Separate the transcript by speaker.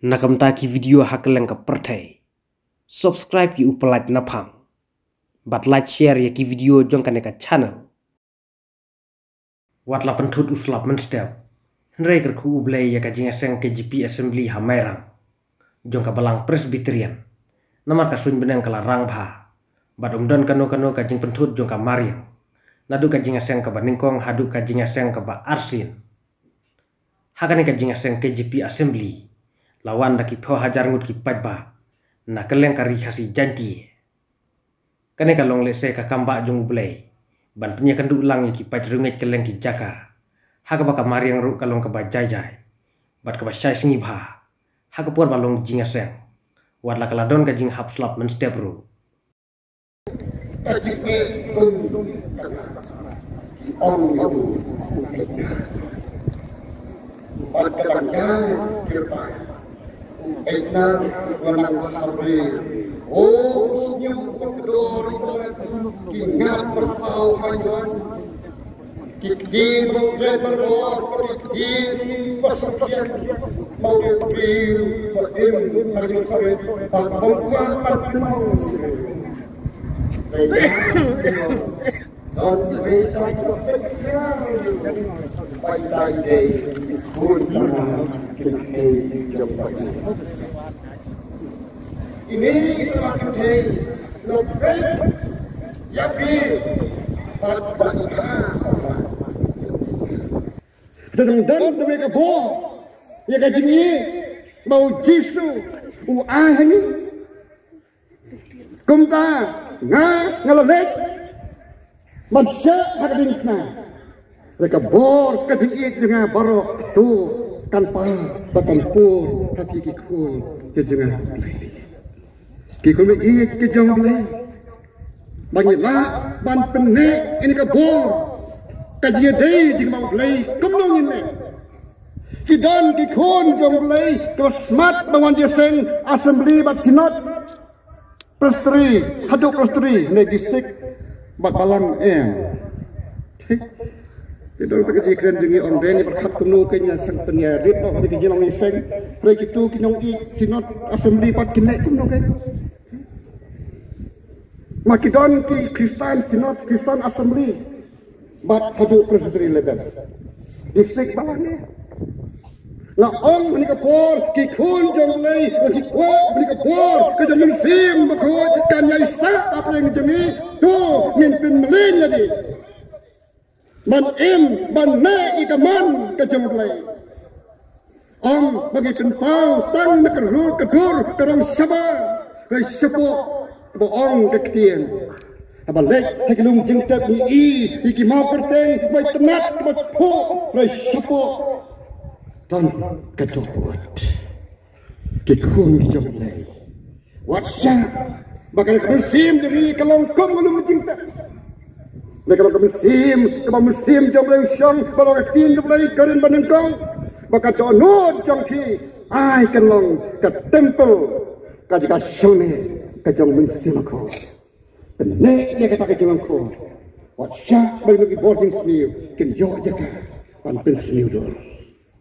Speaker 1: Nakam taki video hakeleng ka pertai. Subscribe yu upalike napang. But like share ya ki video jong kaneka channel. Watla pentut uslap menstep. Nrei kerku ublay ya ka jingaseng KGP Assembly Hamairang. Jong ka balang Presbyterian. Namar ka sun benang kala rangba. Bad umdon kano ka jing pentut jong ka Mariam. Nadu ka jingaseng ka baningkong hadu ka jingaseng ka ba Arsin. Hakane ka jingaseng KGP Assembly. Lawan daki pho hajar ngut ki padba na keleng kari khasi janti kane ka long lese ka kamba jong ublay ban punya kandu ulang ki pad runget keleng ki jaka haga baka mariang ru kalong ka ba jai bat ka ba syai singi bha haga por balong jinga seng wat la kala don ka jing hap slap men step ru
Speaker 2: Enak menang abri. Oh, senyum berkedor, ingat bersau hanyut. Kiki mungkin berbuat, kiki bersucian. Mau dipil, berim, lagi sakit. Tak mungkin berkenal. Don't wait until by thy day, ini semakin day, lebih yapi, dan demi kebo, ya kajinya mau jisu, ini, kumta ngalalet. Mansya hakadinna mereka bor ketinggi dengan barok tu tanpa pur kaki kikun kejengan kikun ini kejong boleh bangilah ban penek ini kebor kajian day jika mau boleh kemlong ini kidan kikun jong boleh kemasmat bangun jeseng assembly bat sinod prestri haduk prestri nedisik bat balang tidak tak kecikran jengi orang ni berkat penuh kenya sang penyarit nak ada kejelang iseng mereka itu kinyong i sinot assembly pat kinek penuh kan makidon ki Kristen sinot Kristen assembly bat hadu presbyteri level distrik balangnya na ong menika por ki khun jong lei ki ko menika por ke jong sim bakot kan yai sa apa yang jengi tu mimpin melin jadi man ban na ikaman ke jong lei ong bagi penpau tang nekeru kedur terang sabar rai sepo bo ong kektien abalek hekelung jengtap ni iki mau perteng bai tenat ke po rai sepo dan kedua kikun jom lay WhatsApp bakal kemusim dari kelongkong belum mencinta kalau kemusim jom lay usang kalau ketin jom lay karin banengkong bakal donut jom ki ai kelong ke temple kajika sone ke jom mensim aku benek dia kata ke jom aku WhatsApp bagi boarding sniu kenjo jaga pan pensniu dulu